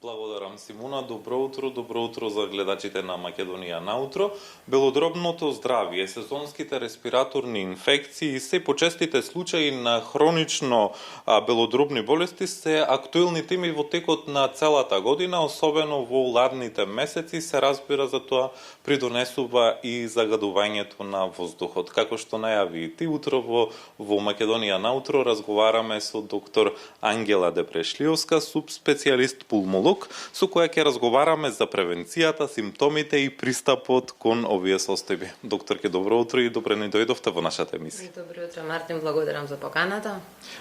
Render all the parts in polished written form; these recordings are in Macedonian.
Благодарам, Симуна. Добро утро за гледачите на Македонија наутро. Белодробното здравје, сезонските респираторни инфекции и се почестите случаи на хронично белодробни болести се актуелни теми во текот на целата година, особено во ладните месеци, се разбира за тоа придонесува и загадувањето на воздухот. Како што најави и ти утро во Македонија наутро разговараме со доктор Ангела Депрешлиовска, субспецијалист пулмолог, со која ќе разговараме за превенцијата, симптомите и пристапот кон овие состојби. Докторке, добро утро и добре ни дојдовте во нашата емисија. Добро утро, Мартин, благодарам за поканата.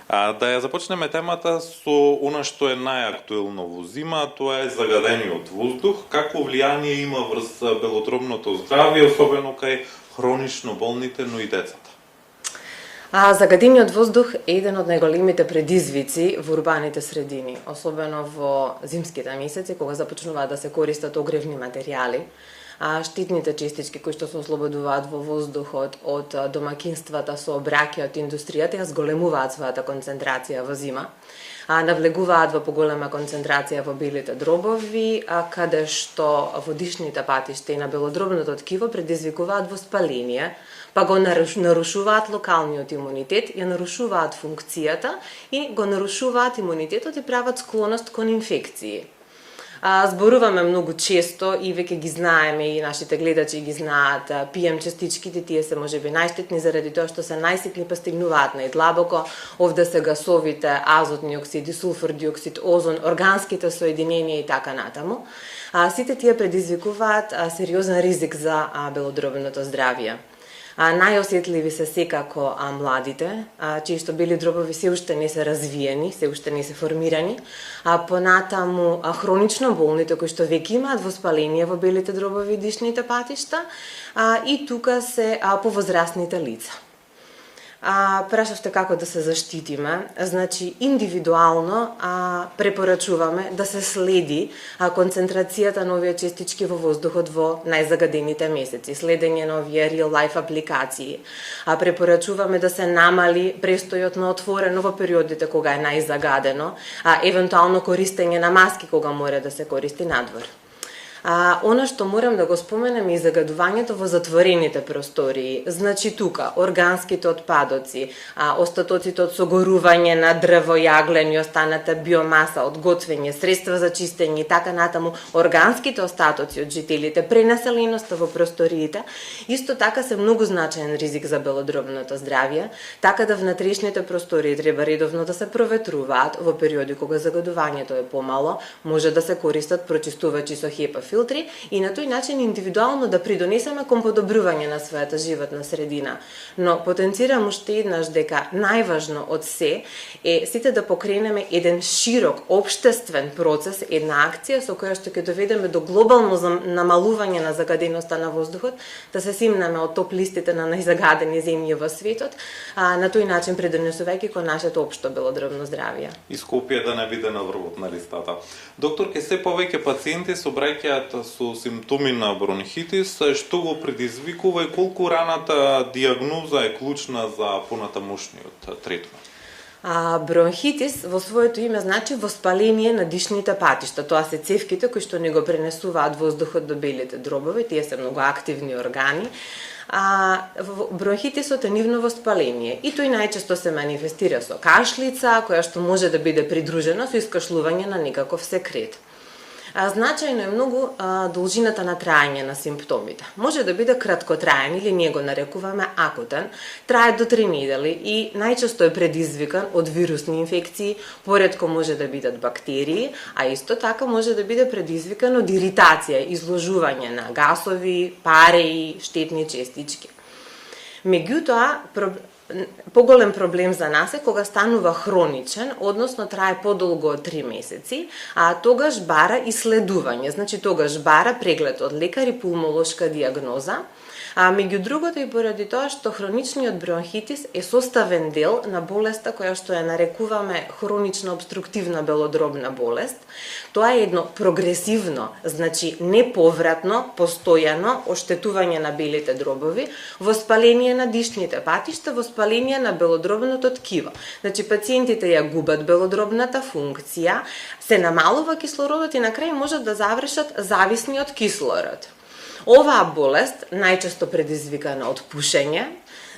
Да ја започнеме темата со она што е најактуелно во зима, тоа е загадениот воздух. Како влијание има врз белодробното здравје, особено кај хронично болните, но и децата? Загадениот воздух е еден од најголемите предизвици во урбаните средини, особено во зимските месеци, кога започнуваат да се користат огревни материјали. Штитните честички кои што се ослободуваат во воздухот од домакинствата со браќа од индустријата ја зголемуваат својата концентрација во зима. Навлегуваат во поголема концентрација во белите дробови, каде што во дишните патишта и на белодробното ткиво предизвикуваат воспаление, па го нарушуваат локалниот имунитет, ја нарушуваат функцијата и го нарушуваат имунитетот и прават склоност кон инфекции. Зборуваме многу често и веќе ги знаеме и нашите гледачи ги знаат, PM частичките, тие се можеби најштетни заради тоа што се најситни па стигнуваат најдлабоко, овде се гасовите, азотни оксиди, сулфур диоксид, озон, органските соединенија и така натаму. Сите тие предизвикуваат сериозен ризик за белодробното здравје. Најосетливи се секако младите, чии што бели дробови се уште не се развиени, се уште не се формирани, понатаму хронично болните кои што веќе имаат воспаление во белите дробови и дишните патишта, и тука се повозрастните лица. Прашавте како да се заштитиме, значи индивидуално препорачуваме да се следи концентрацијата на овие честички во воздухот во најзагадените месеци, следење на овие real life апликации. Препорачуваме да се намали престојот на отворено во периодите кога е најзагадено, евентуално користење на маски кога мора да се користи надвор. Она што морам да го споменам е загадувањето во затворените простории. Значи тука, органските отпадоци, остатоците од согорување на дрво, јаглен и останата биомаса од готвење, средства за чистење и така натаму, органските остатоци од жителите, пренаселеноста во просториите, исто така се многу значаен ризик за белодробното здравје, така да внатрешните простории треба редовно да се проветруваат во периоди кога загадувањето е помало, може да се користат прочистувачи со HEPA филтри и на тој начин индивидуално да придонесеме кон подобрување на својата животна средина. Но потенцирам уште еднаш дека најважно од се е сите да покренеме еден широк општествен процес, една акција со која што ќе доведеме до глобално намалување на загаденоста на воздухот, да се симнеме од топ листите на најзагадени земји во светот, на тој начин придонесувајќи кон нашето општо белодробно здравје. И Скопје да не биде на врвот на листата. Доктор, ке се повеќе пациенти се обраќаат со симптоми на бронхитис, што го предизвикува и колку раната диагноза е клучна за понатамошниот третман? Бронхитис во своето име значи воспаление на дишните патишта. Тоа се цевките кои што не го пренесуваат воздухот до белите дробови, тие се многу активни органи. Бронхитисот е нивно воспаление и тој најчесто се манифестира со кашлица, која што може да биде придружена со искашлување на некаков секрет. Значајно е многу должината на траење на симптомите. Може да биде краткотраен или ние го нарекуваме акутен, трае до 3 недели и најчесто е предизвикан од вирусни инфекции, поретко може да бидат бактерии, а исто така може да биде предизвикан од иритација, изложување на гасови, пареи, штетни честички. Меѓутоа, поголем проблем за нас е кога станува хроничен, односно трае подолго од 3 месеци, тогаш бара исследување, значи тогаш бара преглед од лекар и пулмолошка диагноза, меѓу другото и поради тоа што хроничниот бронхитис е составен дел на болеста која што ја нарекуваме хронична обструктивна белодробна болест. Тоа е едно прогресивно, значи неповратно, постојано оштетување на белите дробови, воспаление на дишните патишта, воспаление на белодробното ткиво. Значи пациентите ја губат белодробната функција, се намалува кислородот и на крај можат да завршат зависни од кислород. Оваа болест најчесто предизвикана од пушење,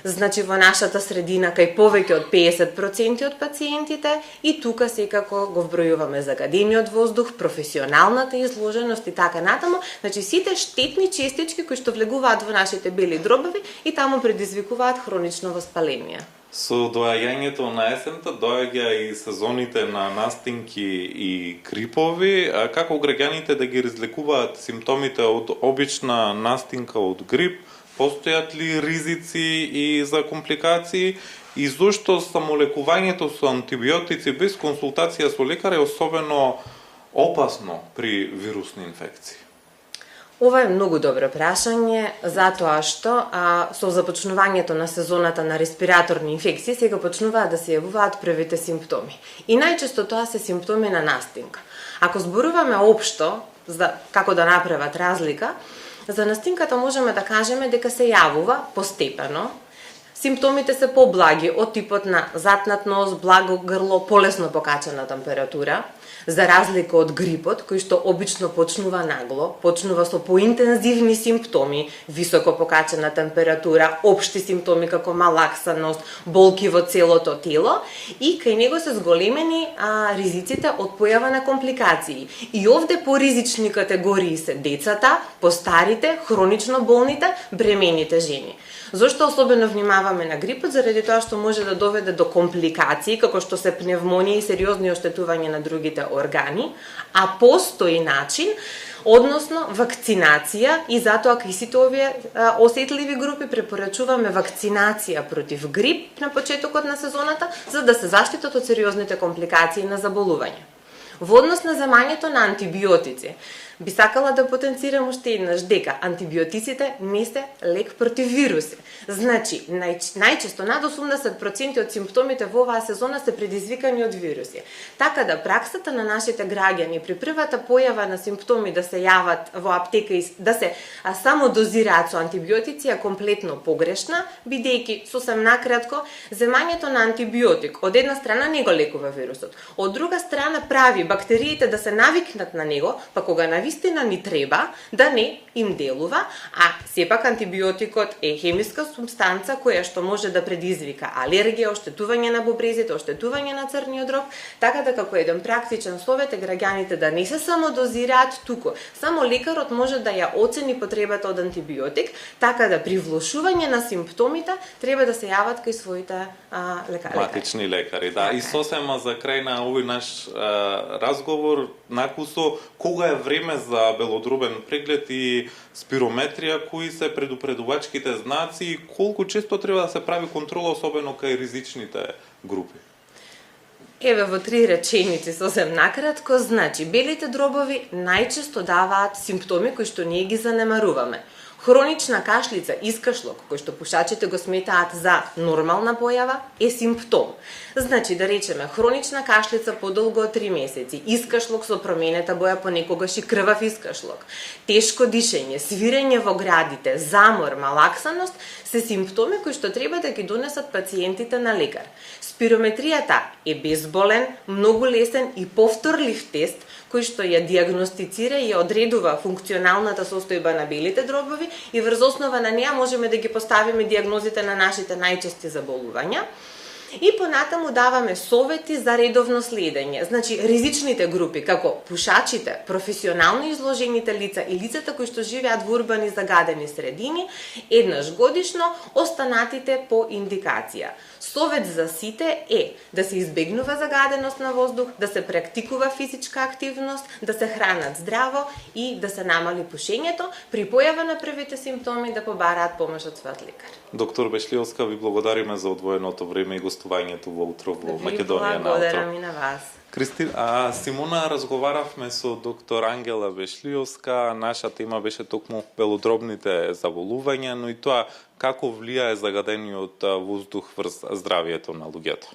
значи во нашата средина кај повеќе од 50% од пациентите и тука секако го вбројуваме загадениот воздух, професионалната изложеност и така натаму, значи сите штетни честички кои што влегуваат во нашите бели дробови и таму предизвикуваат хронично воспаление. Со доаѓањето на есента доаѓа и сезоните на настинки и грипови. Како граѓаните да ги разликуваат симптомите од обична настинка од грип? Постојат ли ризици и за компликации? И зошто самолекувањето со антибиотици без консултација со лекар е особено опасно при вирусни инфекции? Ова е многу добро прашање, затоа што со започнувањето на сезоната на респираторни инфекции сега почнуваат да се јавуваат првите симптоми. И најчесто тоа се симптоми на настинка. Ако зборуваме општо за како да направат разлика, за настинката можеме да кажеме дека се јавува постепено. Симптомите се поблаги од типот на затнат нос, благо грло, полесно покачена температура, за разлика од грипот, кој што обично почнува нагло, почнува со поинтензивни симптоми, високо покачена температура, општи симптоми како малаксаност, болки во целото тело и кај него се зголемени ризиците од појава на компликации. И овде поризични категории се децата, постарите, хронично болните, бремените жени. Зошто особено внимаваме на грипот? Заради тоа што може да доведе до компликации, како што се пневмонија и сериозни оштетувања на другите органи, а постои начин, односно вакцинација и затоа кај сите овие осетливи групи препорачуваме вакцинација против грип на почетокот на сезоната, за да се заштитат од сериозните компликации на заболување. Во однос на земањето на антибиотици, би сакала да потенцирам уште еднаш дека антибиотиците не се лек против вируси. Значи, најчесто над 80% од симптомите во оваа сезона се предизвикани од вируси. Така да праксата на нашите граѓани при првата појава на симптоми да се јават во аптека и да се само дозираат со антибиотици е комплетно погрешна, бидејќи сосем накратко земањето на антибиотик од една страна не го лекува вирусот, од друга страна прави бактериите да се навикнат на него, па кога навистина ни треба да не им делува, а сепак антибиотикот е хемиска субстанца која што може да предизвика алергија, оштетување на бубрезите, оштетување на црниот дроб, така да како еден практичен совет е граѓаните да не се само дозираат туку. Само лекарот може да ја оцени потребата од антибиотик, така да при влошување на симптомите треба да се јават кај своите лекари. Матични лекари, да. И сосема за крај на овој наш разговор, накусо, кога е време за белодробен преглед и спирометрија, кои се предупредувачките знаци и колку често треба да се прави контрола, особено кај ризичните групи? Еве во 3 реченици сосем накратко, значи белите дробови најчесто даваат симптоми кои што ние ги занемаруваме. Хронична кашлица, искашлок, кој што пушачите го сметаат за нормална појава, е симптом. Значи, да речеме, хронична кашлица подолго од 3 месеци, искашлок со променета боја, понекогаш и крвав искашлок, тешко дишење, свирење во градите, замор, малаксаност, се симптоми кои што треба да ги донесат пациентите на лекар. Спирометријата е безболен, многу лесен и повторлив тест, кој што ја диагностицира и ја одредува функционалната состојба на белите дробови и врз основа на неа можеме да ги поставиме диагнозите на нашите најчести заболувања. И понатаму даваме совети за редовно следење. Значи, ризичните групи, како пушачите, професионално изложените лица и лицата кои што живеат во урбани загадени средини, еднаш годишно останатите по индикација. Совет за сите е да се избегнува загаденост на воздух, да се практикува физичка активност, да се хранат здраво и да се намали пушењето, при појава на првите симптоми да побараат помош од својот лекар. Доктор Бешлиовска, ви благодариме за одвоеното време и гостувањето во утро во Македонија на утро. Благодарам и на вас. Симона, разговаравме со доктор Ангела Бешлиовска. Наша тема беше токму белодробните заболувања, но и тоа како влијае загадениот воздух врз здравието на луѓето.